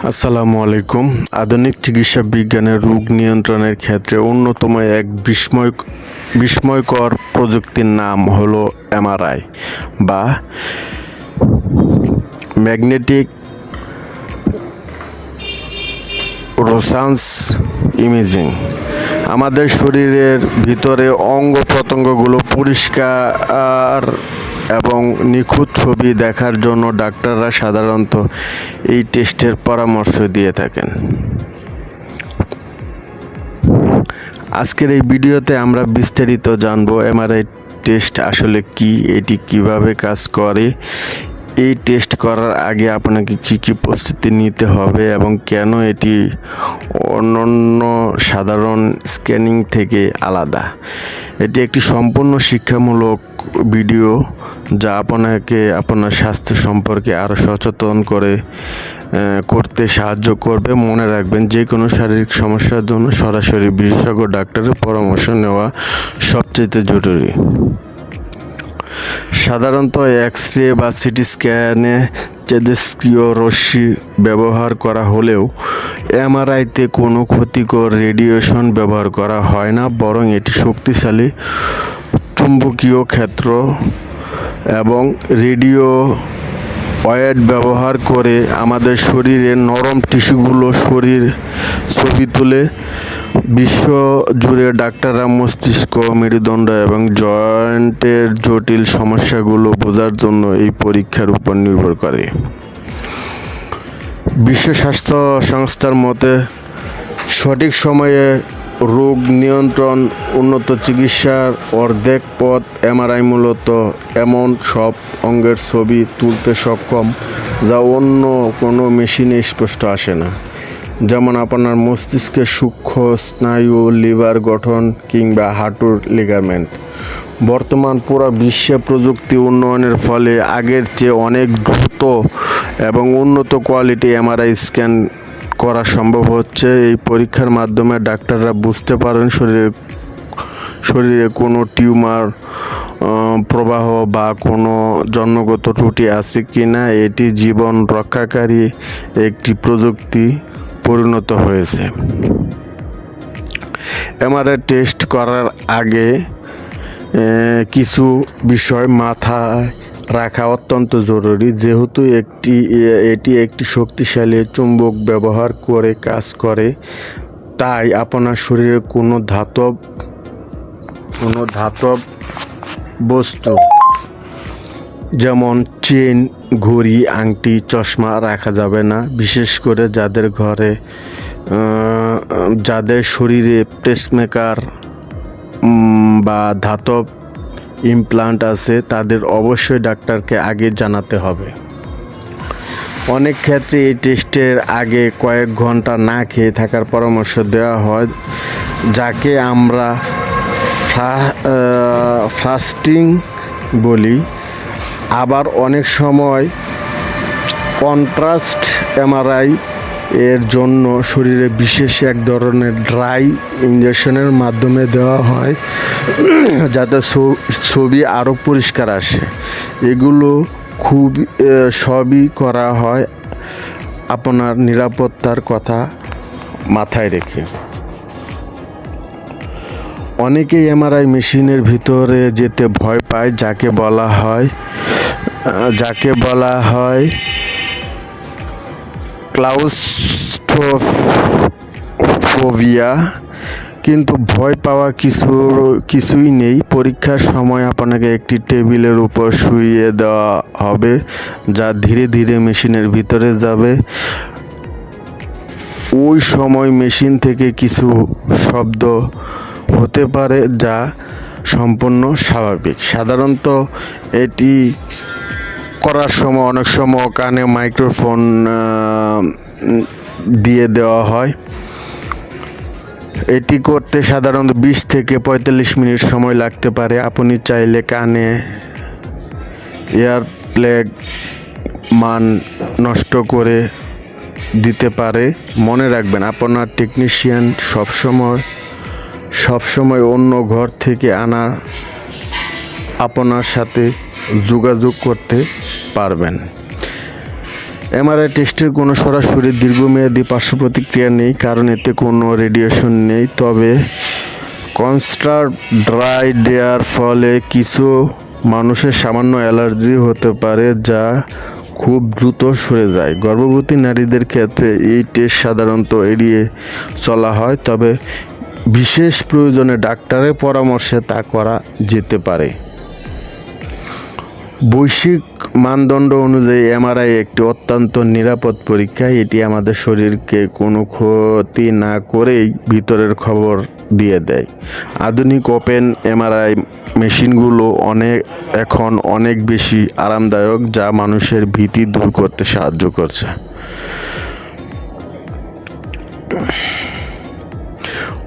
আসসালামু আলাইকুম। আধুনিক চিকিৎসা বিজ্ঞানের রোগ নিয়ন্ত্রণের ক্ষেত্রে অন্যতম এক বিস্ময়কর প্রযুক্তির নাম হলো এমআরআই বা ম্যাগনেটিক রেসোন্যান্স ইমেজিং। আমাদের শরীরের ভিতরে অঙ্গ প্রত্যঙ্গগুলো পরিষ্কার এবং নিখুঁত ছবি দেখার জন্য ডাক্তাররা সাধারণত এই টেস্টের পরামর্শ দিয়ে থাকেন। আজকের এই ভিডিওতে আমরা বিস্তারিত জানব এমআরআই টেস্ট আসলে কি, এটি কিভাবে কাজ করে, এই টেস্ট করার আগে আপনাকে কী কী প্রস্তুতি নিতে হবে এবং কেন এটি অন্যান্য সাধারণ স্ক্যানিং থেকে আলাদা। এটি একটি সম্পূর্ণ শিক্ষামূলক ভিডিও যা আপনাকে আপনার স্বাস্থ্য সম্পর্কে আরও সচেতন করতে সাহায্য করবে। মনে রাখবেন, যে কোনো শারীরিক সমস্যার জন্য সরাসরি বিশেষজ্ঞ ডাক্তারের পরামর্শ নেওয়া সবচেয়ে জরুরি। সাধারণত এক্স-রে বা সিটি স্ক্যানে তেজস্ক্রিয় রশ্মি ব্যবহার করা হলেও এমআরআইতে কোনো ক্ষতিকর রেডিয়েশন ব্যবহার করা হয় না, বরং এটি শক্তিশালী চুম্বকীয় ক্ষেত্র এবং রেডিও ওয়েভ ব্যবহার করে আমাদের শরীরের নরম টিস্যুগুলো ছবি তোলে। বিশ্ব জুড়ে ডাক্তাররা মস্তিষ্ক, মেরুদণ্ড এবং জয়েন্টের জটিল সমস্যাগুলো বোঝার জন্য এই পরীক্ষার উপর নির্ভর করে। বিশ্ব স্বাস্থ্য সংস্থার মতে সঠিক সময়ে রোগ নিয়ন্ত্রণ উন্নত চিকিৎসার অর্ধেক পথ। এমআরআই মূলত এমন সব অঙ্গের ছবি তুলতে সক্ষম যা অন্য কোনো মেশিনে স্পষ্ট আসে না, যেমন আপনার মস্তিষ্কের সূক্ষ্ম স্নায়ু, লিভার গঠন কিংবা হাঁটুর লিগামেন্ট। বর্তমান পুরো বিশ্বে প্রযুক্তি উন্নয়নের ফলে আগের চেয়ে অনেক দ্রুত এবং উন্নত কোয়ালিটি এমআরআই স্ক্যান করা সম্ভব হচ্ছে। এই পরীক্ষার মাধ্যমে ডাক্তাররা বুঝতে পারেন শরীরে কোনো টিউমার, প্রবাহ বা কোনো জন্মগত ত্রুটি আছে কিনা। এটি জীবন রক্ষাকারী একটি প্রযুক্তি পরিণত হয়েছে। এমআরআই টেস্ট করার আগে কিছু বিষয় মাথায় রাখা অত্যন্ত জরুরি। যেহেতু এটি একটি শক্তিশালী চুম্বক ব্যবহার করে কাজ করে, তাই আপনার শরীরে কোনো ধাতব বস্তু যেমন চেন, ঘড়ি, আংটি, চশমা রাখা যাবে না। বিশেষ করে যাদের শরীরে পেসমেকার বা ধাতব ইমপ্লান্ট আছে, তাদের অবশ্যই ডাক্তারকে আগে জানাতে হবে। অনেক ক্ষেত্রে এই টেস্টের আগে কয়েক ঘন্টা না খেয়ে থাকার পরামর্শ দেওয়া হয়, যাকে আমরা ফাস্টিং বলি। আবার অনেক সময় কন্ট্রাস্ট এমআরআই এর জন্য শরীরে বিশেষ এক ধরনের ড্রাই ইনজেকশনের মাধ্যমে দেওয়া হয়, যাতে ছবি আরও পরিষ্কার আসে। এগুলো সবই করা হয় আপনার নিরাপত্তার কথা মাথায় রেখে। অনেকেই এমআরআই মেশিনের ভিতরে যেতে ভয় পায়, যাকে বলা হয় ক্লাউস্ট্রোফোবিয়া। কিন্তু ভয় পাওয়া কিছুই নেই। পরীক্ষার সময় আপনাকে একটি টেবিলের উপর শুইয়ে দেওয়া হবে, যা ধীরে ধীরে মেশিনের ভিতরে যাবে। ওই সময় মেশিন থেকে কিছু শব্দ হতে পারে, যা সম্পূর্ণ স্বাভাবিক। সাধারণত এটি করার সময় অনেক সময় কানে মাইক্রোফোন দিয়ে দেওয়া হয়। এটি করতে সাধারণত 20 থেকে 45 মিনিট সময় লাগতে পারে। আপনি চাইলে কানে এয়ারপ্লাগ মান নষ্ট করে দিতে পারে। মনে রাখবেন, আপনার টেকনিশিয়ান সবসময় অন্য ঘর থেকে আপনার সাথে যোগাযোগ করতে পারবেন। এমআরআই টেস্টের কোনো সরাসরি দীর্ঘমেয়াদী পার্শ্ব প্রতিক্রিয়া নেই, কারণ এতে কোনো রেডিয়েশন নেই। তবে কনস্ট্যান্ট ড্রাই দেওয়ার ফলে কিছু মানুষের সামান্য অ্যালার্জি হতে পারে, যা খুব দ্রুত সরে যায়। গর্ভবতী নারীদের ক্ষেত্রে এই টেস্ট সাধারণত এড়িয়ে চলা হয়, তবে বিশেষ প্রয়োজনে ডাক্তারের পরামর্শে তা করা যেতে পারে। বৈশ্বিক মানদণ্ড অনুযায়ী এমআরআই একটি অত্যন্ত নিরাপদ পরীক্ষা। এটি আমাদের শরীরকে কোনো ক্ষতি না করেই ভিতরের খবর দিয়ে দেয়। আধুনিক ওপেন এমআরআই মেশিনগুলো এখন অনেক বেশি আরামদায়ক, যা মানুষের ভীতি দূর করতে সাহায্য করছে।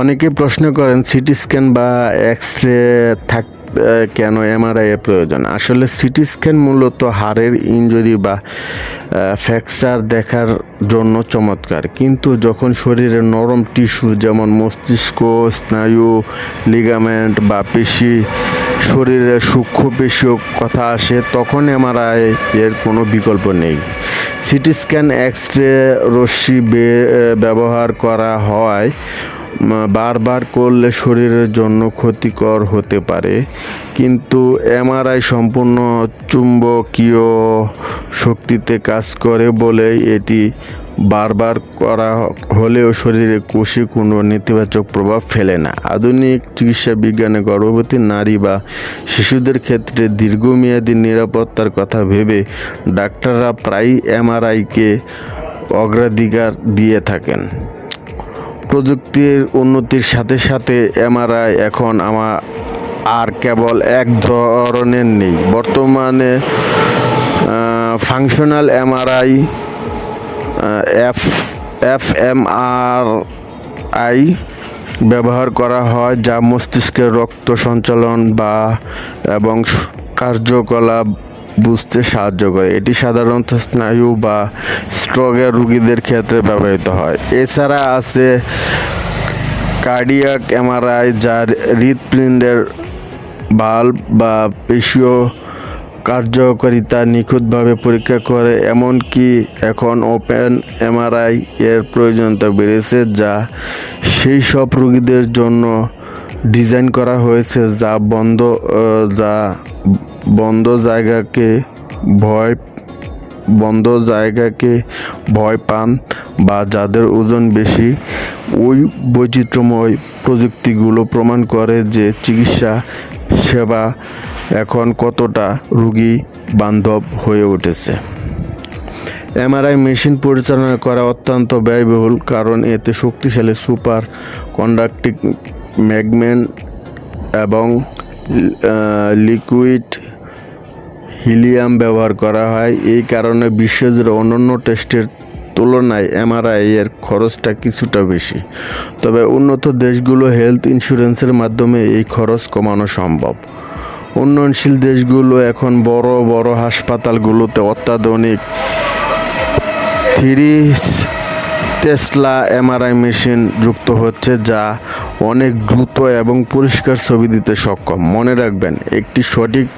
অনেকে প্রশ্ন করেন সিটি স্ক্যান বা এক্স রে কেন এমআরআই এর প্রয়োজন। আসলে সিটি স্ক্যান মূলত হাড়ের ইনজুরি বা ফ্র্যাকচার দেখার জন্য চমৎকার, কিন্তু যখন শরীরের নরম টিস্যু যেমন মস্তিষ্ক, স্নায়ু, লিগামেন্ট বা পেশি, শরীরের সূক্ষ্ম পেশিও কথা আসে, তখন এমআরআই এর কোনো বিকল্প নেই। সিটি স্ক্যান, এক্স রে রশ্মি ব্যবহার করা হয় বারবার করলে শরীরের জন্য ক্ষতিকর হতে পারে, কিন্তু এমআরআই সম্পূর্ণ চুম্বকীয় শক্তিতে কাজ করে বলে এটি বারবার করা হলেও শরীরে কোষে কোনো নেতিবাচক প্রভাব ফেলে না। আধুনিক চিকিৎসা বিজ্ঞানে গর্ভবতী নারী বা শিশুদের ক্ষেত্রে দীর্ঘমেয়াদী নিরাপত্তার কথা ভেবে ডাক্তাররা প্রায়ই এমআরআইকে অগ্রাধিকার দিয়ে থাকেন। প্রযুক্তির উন্নতির সাথে সাথে এমআরআই এখন আর কেবল এক ধরনের নেই। বর্তমানে ফাংশনাল এমআরআই, এফএমআরআই ব্যবহার করা হয়, যা মস্তিষ্কের রক্ত সঞ্চালন এবং কার্যকলাপ বুঝতে সাহায্য করে। এটি সাধারণত স্নায়ু বা স্ট্রোকের রোগীদের ক্ষেত্রে ব্যবহৃত হয়। এছাড়া আছে কার্ডিয়াক এমআরআই, যা হৃৎপিণ্ডের ভাল্ব বা পেশীয় কার্যকারিতা নিখুঁতভাবে পরীক্ষা করে। এমনকি এখন ওপেন এমআরআই এর প্রয়োজনীয়তা বেড়েছে, যা সেই সব রোগীদের জন্য ডিজাইন করা হয়েছে যা বন্ধ জায়গাকে ভয় পান বা যাদের ওজন বেশি। ওই বৈচিত্র্যময় প্রযুক্তিগুলো প্রমাণ করে যে চিকিৎসা সেবা এখন কতটা রোগী বান্ধব হয়ে উঠেছে। এমআরআই মেশিন পরিচালনা করা অত্যন্ত ব্যয়বহুল, কারণ এতে শক্তিশালী সুপার কন্ডাক্টিং ম্যাগনেট এবং লিকুইড হিলিয়াম ব্যবহার করা হয়। এই কারণে বিশ্বজুড়ে অন্যান্য টেস্টের তুলনায় এমআরআই এর খরচটা কিছুটা বেশি। তবে উন্নত দেশগুলো হেলথ ইন্স্যুরেন্সের মাধ্যমে এই খরচ কমানো সম্ভব। উন্নয়নশীল দেশগুলো এখন বড় বড় হাসপাতালগুলোতে অত্যাধুনিক 3 টেসলা এমআরআই মেশিন যুক্ত হচ্ছে, যা অনেক দ্রুত এবং পরিষ্কার ছবি দিতে সক্ষম। মনে রাখবেন, একটি সঠিক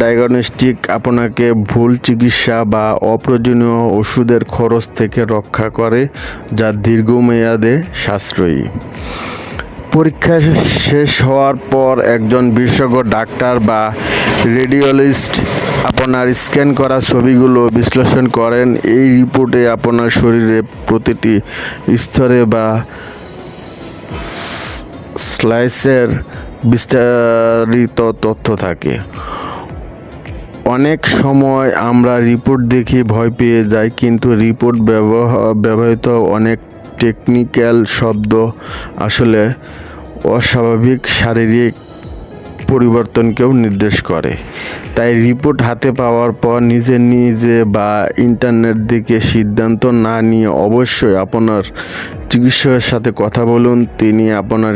ডায়াগনস্টিক আপনাকে ভুল চিকিৎসা বা অপ্রয়োজনীয় ওষুধের খরচ থেকে রক্ষা করে, যা দীর্ঘমেয়াদে সাশ্রয়ী। পরীক্ষা শেষ হওয়ার পর একজন বিশেষজ্ঞ ডাক্তার বা রেডিওলজিস্ট আপনার স্ক্যান করা ছবিগুলো বিশ্লেষণ করেন। এই রিপোর্টে আপনার শরীরের প্রতিটি স্তরে বা স্লাইসের বিস্তারিত তথ্য থাকে। অনেক সময় আমরা রিপোর্ট দেখে ভয় পেয়ে যাই, কিন্তু রিপোর্ট ব্যবহৃত অনেক টেকনিক্যাল শব্দ আসলে অস্বাভাবিক শারীরিক পরিবর্তনকেও নির্দেশ করে। তাই রিপোর্ট হাতে পাওয়ার পর নিজে বা ইন্টারনেট দেখে সিদ্ধান্ত না নিয়ে অবশ্যই আপনার চিকিৎসকের সাথে কথা বলুন। তিনি আপনার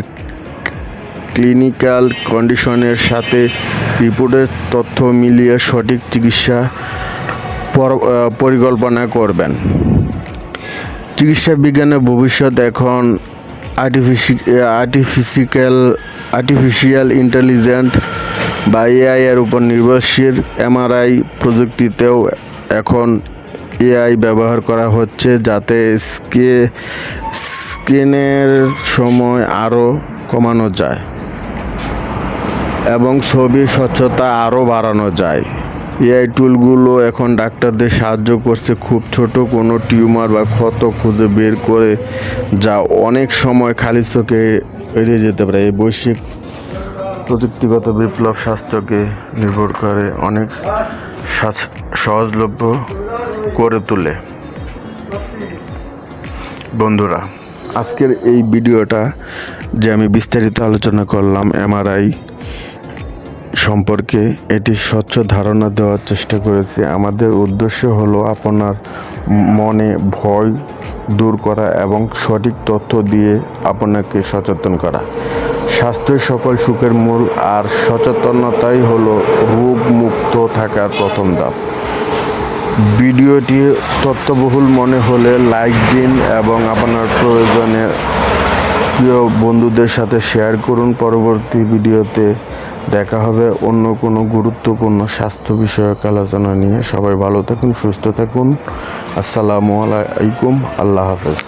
ক্লিনিক্যাল কন্ডিশনের সাথে রিপোর্টের তথ্য মিলিয়ে সঠিক চিকিৎসা পরিকল্পনা করবেন। চিকিৎসা বিজ্ঞানের ভবিষ্যৎ এখন আর্টিফিশিয়াল ইন্টেলিজেন্স বা এআই এর উপর নির্ভরশীল। এমআরআই প্রযুক্তিতেও এখন এআই ব্যবহার করা হচ্ছে যাতে স্ক্যানের সময় আরও কমানো যায় এবং ছবির স্বচ্ছতা আরও বাড়ানো যায়। এআই টুলগুলো এখন ডাক্তারদের সাহায্য করছে খুব ছোট কোনো টিউমার বা ক্ষত খুঁজে বের করে যা অনেক সময় খালি চোখে এড়িয়ে যেতে পারে। এই বৈশ্বিক প্রযুক্তিগত বিপ্লব স্বাস্থ্যকে নির্ভর করে অনেক সহজলভ্য করে তোলে। বন্ধুরা, আজকের এই ভিডিওটা যে আমি বিস্তারিত আলোচনা করলাম এমআরআই সম্পর্কে, এটি স্বচ্ছ ধারণা দেওয়ার চেষ্টা করেছি। আমাদের উদ্দেশ্য হলো আপনার মনে ভয় দূর করা এবং সঠিক তথ্য দিয়ে আপনাকে সচেতন করা। স্বাস্থ্যই সকল সুখের মূল, আর সচেতনতাই হলো রোগমুক্ত থাকার প্রথম ধাপ। ভিডিওটি তথ্যবহুল মনে হলে লাইক দিন এবং আপনার প্রয়োজনের প্রিয় বন্ধুদের সাথে শেয়ার করুন। পরবর্তী ভিডিওতে দেখা হবে অন্য কোনো গুরুত্বপূর্ণ স্বাস্থ্য বিষয়ক আলোচনা নিয়ে। সবাই ভালো থাকুন, সুস্থ থাকুন। আসসালামু আলাইকুম, আল্লাহ হাফেজ।